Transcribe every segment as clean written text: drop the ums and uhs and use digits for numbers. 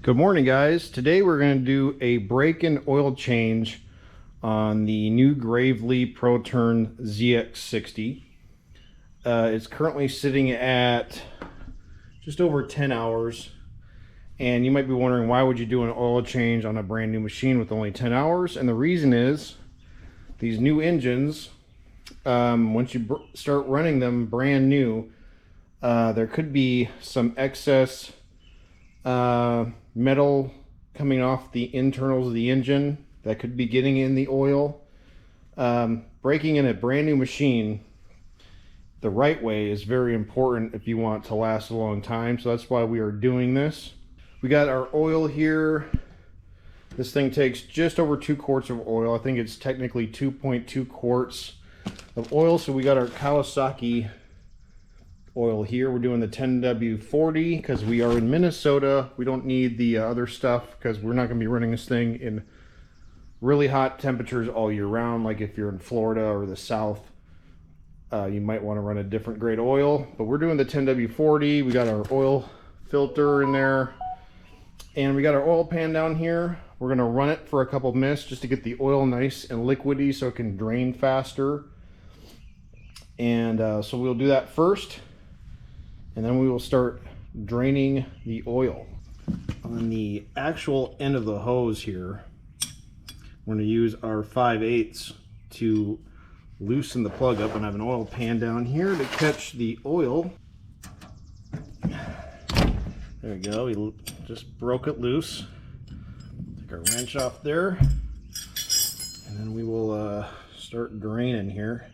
Good morning, guys. Today we're going to do a break-in oil change on the new Gravely ProTurn ZX60. It's currently sitting at just over 10 hours. And you might be wondering, why would you do an oil change on a brand new machine with only 10 hours? And the reason is, these new engines, once you start running them brand new, there could be some excess metal coming off the internals of the engine that could be getting in the oil. Breaking in a brand new machine the right way is very important if you want it to last a long time. So that's why we are doing this. We got our oil here. This thing takes just over 2 quarts of oil. I think it's technically 2.2 quarts of oil. So we got our Kawasaki oil here. We're doing the 10W40 because we are in Minnesota. We don't need the other stuff because we're not going to be running this thing in really hot temperatures all year round. Like if you're in Florida or the South, you might want to run a different grade oil. But we're doing the 10W40. We got our oil filter in there. And we got our oil pan down here. We're going to run it for a couple minutes just to get the oil nice and liquidy so it can drain faster. And so we'll do that first. And then we will start draining the oil. On the actual end of the hose here, we're going to use our 5/8 to loosen the plug up, and I have an oil pan down here to catch the oil. There we go. We just broke it loose. Take our wrench off there, and then we will start draining here.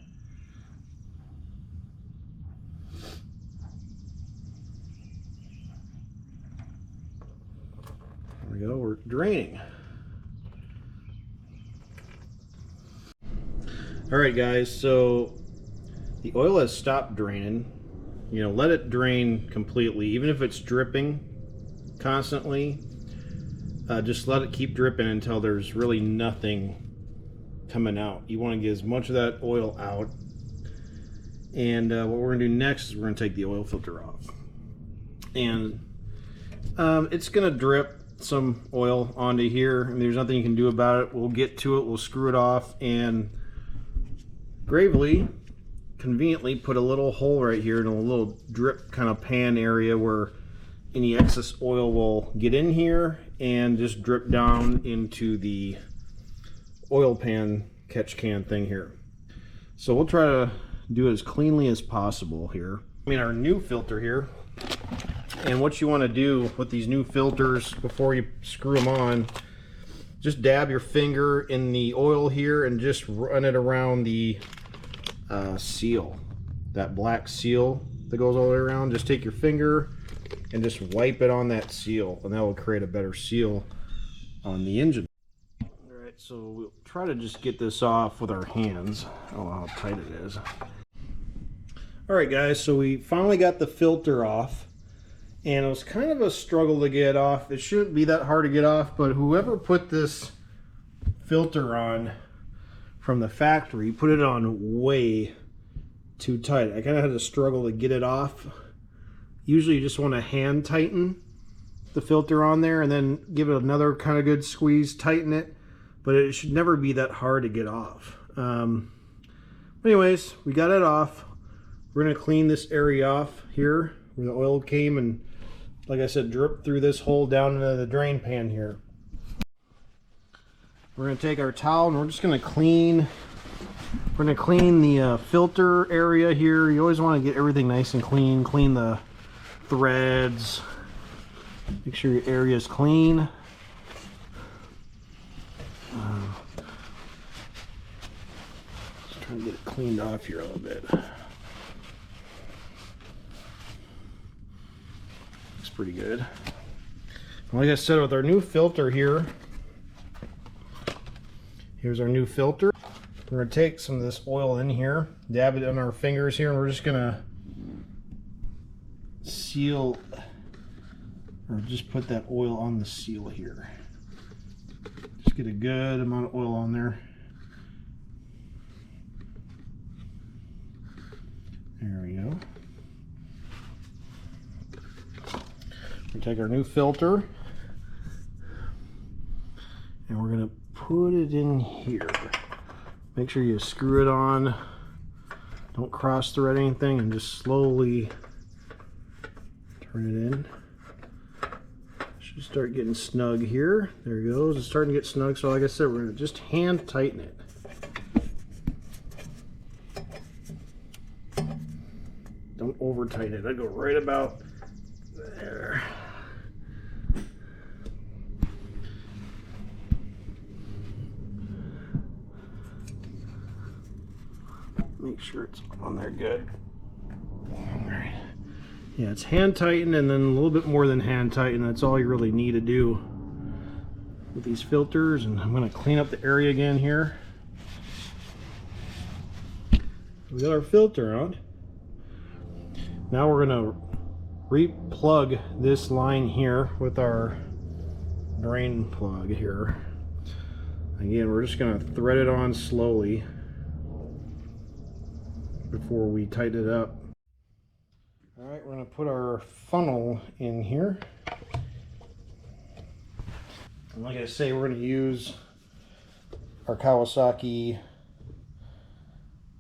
There we go. We're draining. All right, guys. So the oil has stopped draining. You know, let it drain completely, even if it's dripping constantly. Just let it keep dripping until there's really nothing coming out. You want to get as much of that oil out. And what we're going to do next is we're going to take the oil filter off. And it's going to drip some oil onto here, and there's nothing you can do about it. We'll get to it. We'll screw it off, and Gravely conveniently put a little hole right here in a little drip kind of pan area where any excess oil will get in here and just drip down into the oil pan catch can thing here. So we'll try to do it as cleanly as possible here. I mean, our new filter here, and what you want to do with these new filters before you screw them on, just dab your finger in the oil here and just run it around the seal, that black seal that goes all the way around. Just take your finger and just wipe it on that seal, and that will create a better seal on the engine. All right, so we'll try to just get this off with our hands. I don't know how tight it is. All right, guys, so we finally got the filter off, and it was kind of a struggle to get off. It shouldn't be that hard to get off, but whoever put this filter on from the factory put it on way too tight. I kind of had to struggle to get it off. Usually you just want to hand tighten the filter on there and then give it another kind of good squeeze, tighten it, but it should never be that hard to get off. Anyways, we got it off. We're going to clean this area off here where the oil came and, like I said, drip through this hole down into the drain pan here. We're going to take our towel and we're just going to clean. We're going to clean the filter area here. You always want to get everything nice and clean. Clean the threads. Make sure your area is clean. Just trying to get it cleaned off here a little bit. Looks pretty good. Like I said, with our new filter here, here's our new filter. We're going to take some of this oil in here, dab it on our fingers here, and we're just going to seal, or just put that oil on the seal here. Just get a good amount of oil on there. There we go. We'll take our new filter and we're going to put it in here. Make sure you screw it on. Don't cross thread anything, and just slowly turn it in. Should start getting snug here. There it goes. It's starting to get snug. So like I said, we're going to just hand tighten it. Don't over tighten it. I go right about there. Make sure it's on there good. All right. Yeah, it's hand tighten and then a little bit more than hand tighten. That's all you really need to do with these filters. And I'm going to clean up the area again here. We got our filter on. Now we're going to re-plug this line here with our drain plug here. Again, we're just going to thread it on slowly before we tighten it up. All right, we're going to put our funnel in here. And like I say, we're going to use our Kawasaki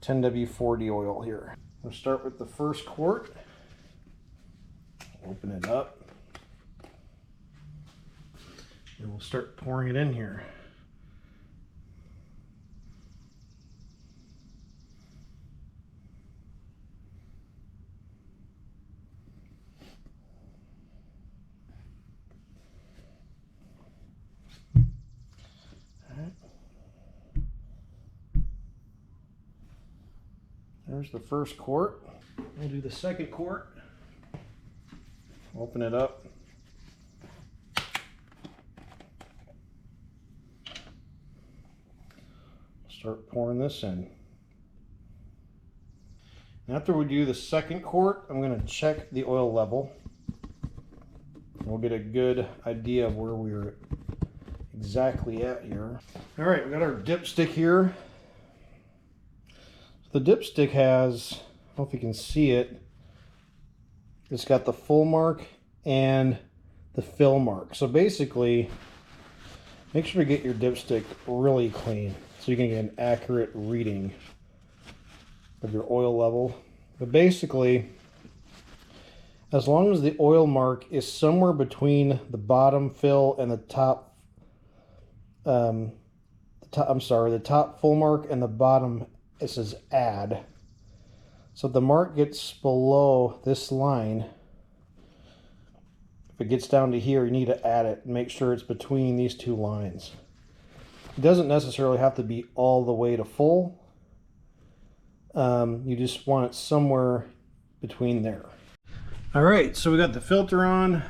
10W40 oil here. We'll start with the first quart. Open it up. And we'll start pouring it in here. There's the first quart. We'll do the second quart. Open it up. Start pouring this in. After we do the second quart, I'm going to check the oil level. We'll get a good idea of where we're exactly at here. All right, we got our dipstick here. The dipstick has, I don't know if you can see it, it's got the full mark and the fill mark. So basically, make sure to get your dipstick really clean so you can get an accurate reading of your oil level. But basically, as long as the oil mark is somewhere between the bottom fill and the top, the top full mark and the bottom, it says add. So if the mark gets below this line, if it gets down to here, you need to add it and make sure it's between these two lines. It doesn't necessarily have to be all the way to full. You just want it somewhere between there. All right, so we got the filter on,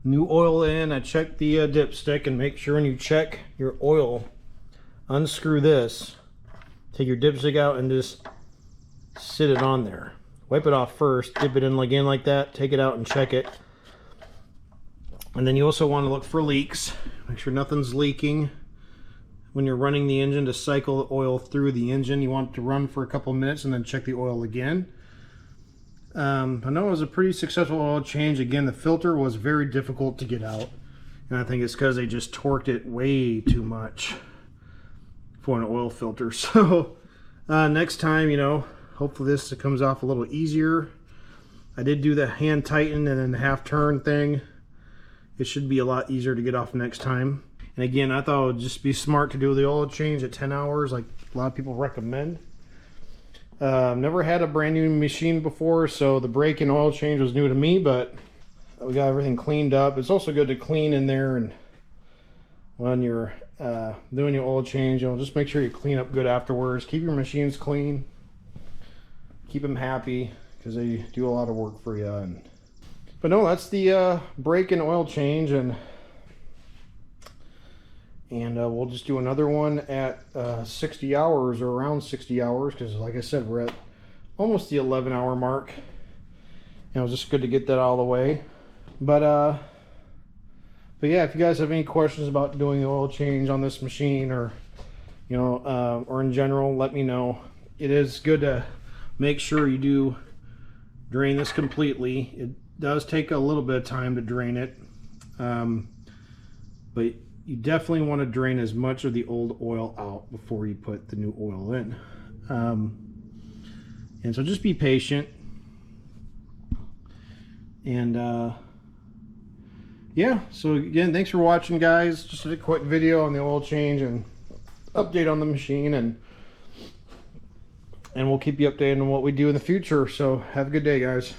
new oil in. I checked the dipstick, and make sure when you check your oil, unscrew this. Take your dipstick out and just sit it on there. Wipe it off first, dip it in again like that, take it out and check it. And then you also want to look for leaks. Make sure nothing's leaking. When you're running the engine to cycle the oil through the engine, you want it to run for a couple minutes and then check the oil again. I know it was a pretty successful oil change. Again, the filter was very difficult to get out. And I think it's because they just torqued it way too much for an oil filter. So next time, you know, hopefully this comes off a little easier. I did do the hand tighten and then the half turn thing. It should be a lot easier to get off next time. And again, I thought it would just be smart to do the oil change at 10 hours like a lot of people recommend. Never had a brand new machine before, so the brake and oil change was new to me, but we got everything cleaned up. It's also good to clean in there, and when you're doing your oil change, you know, just make sure you clean up good afterwards. Keep your machines clean, keep them happy, because they do a lot of work for you. But no, that's the brake and oil change, and we'll just do another one at 60 hours or around 60 hours, because like I said, we're at almost the 11-hour mark, and it was just good to get that out of the way. But yeah, if you guys have any questions about doing the oil change on this machine, or you know, or in general, let me know. It is good to make sure you do drain this completely. It does take a little bit of time to drain it, but you definitely want to drain as much of the old oil out before you put the new oil in. And so just be patient. And yeah, so again, thanks for watching, guys. Just a quick video on the oil change and update on the machine, and we'll keep you updated on what we do in the future. So have a good day, guys.